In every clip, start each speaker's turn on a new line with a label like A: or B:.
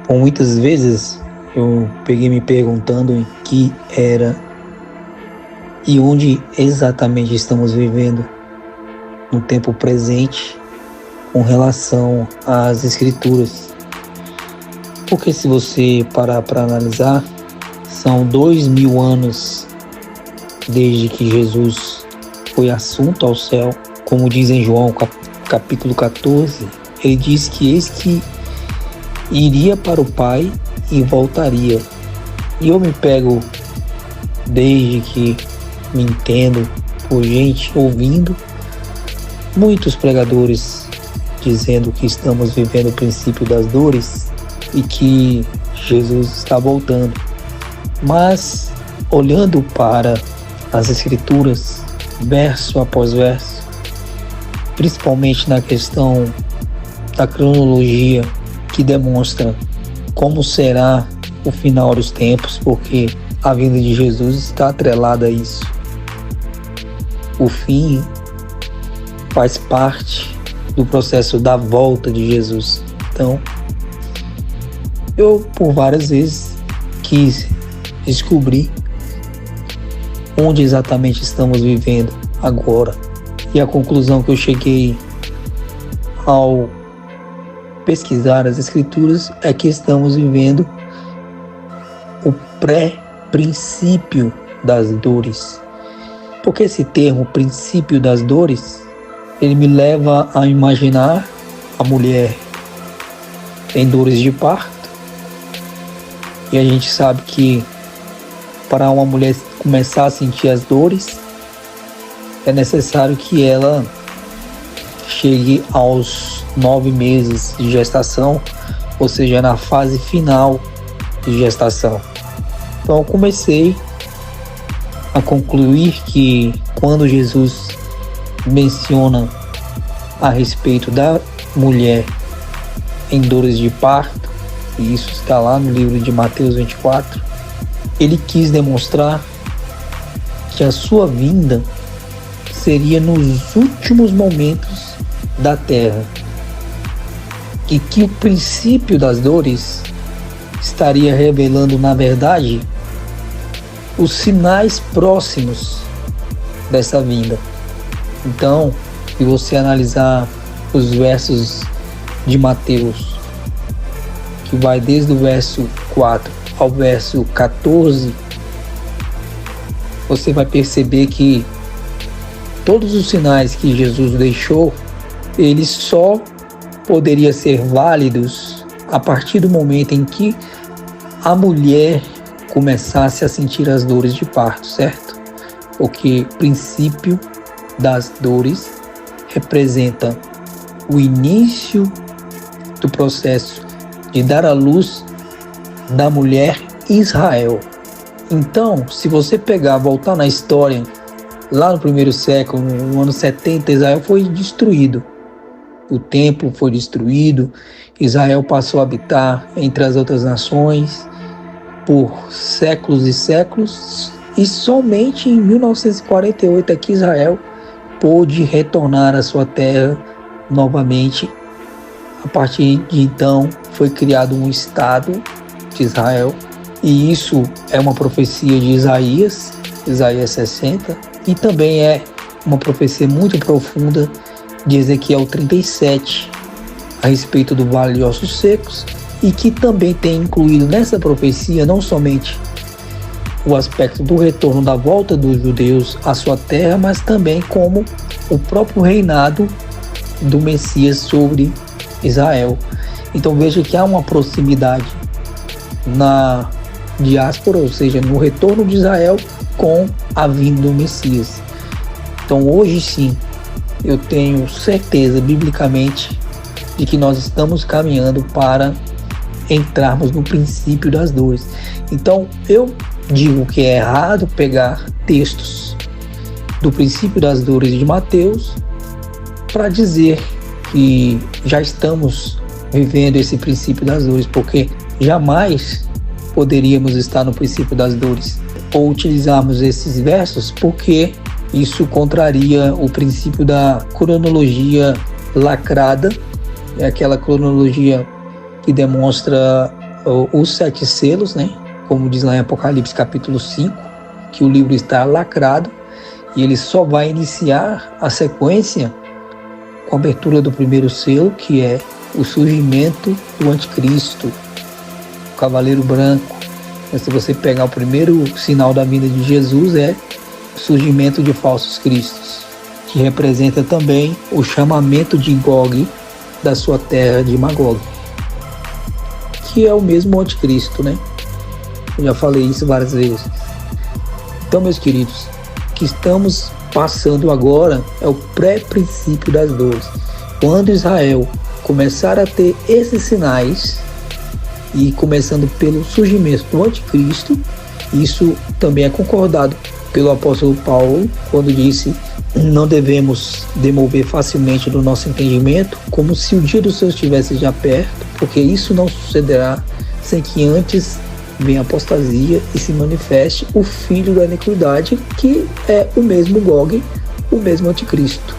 A: Por muitas vezes eu peguei me perguntando em que era e onde exatamente estamos vivendo no tempo presente com relação às Escrituras. Porque se você parar para analisar, são 2000 anos desde que Jesus foi assunto ao céu. Como diz em João capítulo 14, ele diz que eis que iria para o Pai e voltaria. E eu me pego, desde que me entendo por gente, ouvindo muitos pregadores dizendo que estamos vivendo o princípio das dores e que Jesus está voltando. Mas, olhando para as Escrituras, verso após verso, principalmente na questão da cronologia, que demonstra como será o final dos tempos, porque a vinda de Jesus está atrelada a isso. O fim faz parte do processo da volta de Jesus. Então, eu por várias vezes quis descobrir onde exatamente estamos vivendo agora. E a conclusão que eu cheguei ao pesquisar as Escrituras é que estamos vivendo o pré-princípio das dores. Porque esse termo, princípio das dores, ele me leva a imaginar a mulher em dores de parto. E a gente sabe que para uma mulher começar a sentir as dores, é necessário que ela chegue aos 9 meses de gestação, ou seja, na fase final de gestação. Então eu comecei a concluir que quando Jesus menciona a respeito da mulher em dores de parto, e isso está lá no livro de Mateus 24, ele quis demonstrar que a sua vinda seria nos últimos momentos da terra, e que o princípio das dores estaria revelando, na verdade, os sinais próximos dessa vinda. Então, se você analisar os versos de Mateus, que vai desde o verso 4 ao verso 14, você vai perceber que todos os sinais que Jesus deixou, eles só poderiam ser válidos a partir do momento em que a mulher começasse a sentir as dores de parto, certo? Porque o princípio das dores representa o início do processo de dar à luz da mulher Israel. Então, se você voltar na história, lá no primeiro século, no ano 70, Israel foi destruído. O templo foi destruído, Israel passou a habitar entre as outras nações por séculos e séculos, e somente em 1948 é que Israel pôde retornar à sua terra novamente. A partir de então foi criado um Estado de Israel, e isso é uma profecia de Isaías 60, e também é uma profecia muito profunda de Ezequiel 37, a respeito do Vale de Ossos Secos, e que também tem incluído nessa profecia não somente o aspecto do retorno da volta dos judeus à sua terra, mas também como o próprio reinado do Messias sobre Israel. Então veja que há uma proximidade na diáspora, ou seja, no retorno de Israel com a vinda do Messias. Então hoje sim, eu tenho certeza biblicamente de que nós estamos caminhando para entrarmos no princípio das dores. Então eu digo que é errado pegar textos do princípio das dores de Mateus para dizer que já estamos vivendo esse princípio das dores, porque jamais poderíamos estar no princípio das dores ou utilizarmos esses versos, porque isso contraria o princípio da cronologia lacrada é aquela cronologia que demonstra os 7 selos, né? Como diz lá em Apocalipse capítulo 5, que o livro está lacrado e ele só vai iniciar a sequência com a abertura do primeiro selo, que é o surgimento do anticristo, o cavaleiro branco. Mas se você pegar o primeiro sinal da vinda de Jesus, é o surgimento de falsos cristos, que representa também o chamamento de Gog da sua terra de Magog, que é o mesmo anticristo, né? Eu já falei isso várias vezes. Então, meus queridos, o que estamos passando agora é o pré-princípio das dores. Quando Israel começar a ter esses sinais, e começando pelo surgimento do anticristo, isso também é concordado pelo apóstolo Paulo, quando disse: não devemos demover facilmente do nosso entendimento, como se o dia do Senhor estivesse já perto, porque isso não sucederá sem que antes venha a apostasia e se manifeste o filho da iniquidade, que é o mesmo Gog, o mesmo anticristo.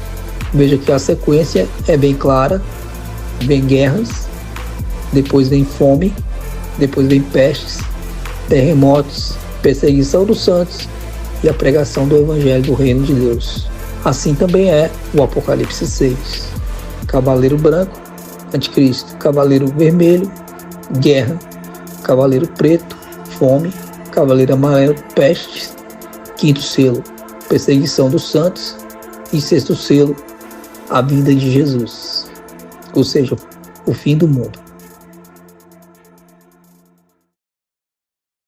A: Veja que a sequência é bem clara: vem guerras, depois vem fome, depois vem pestes, terremotos, perseguição dos santos e a pregação do evangelho do reino de Deus. Assim também é o Apocalipse 6. Cavaleiro branco, anticristo. Cavaleiro vermelho, guerra. Cavaleiro preto, fome. Cavaleiro amarelo, pestes. Quinto selo, perseguição dos santos. E sexto selo, a vinda de Jesus. Ou seja, o fim do mundo.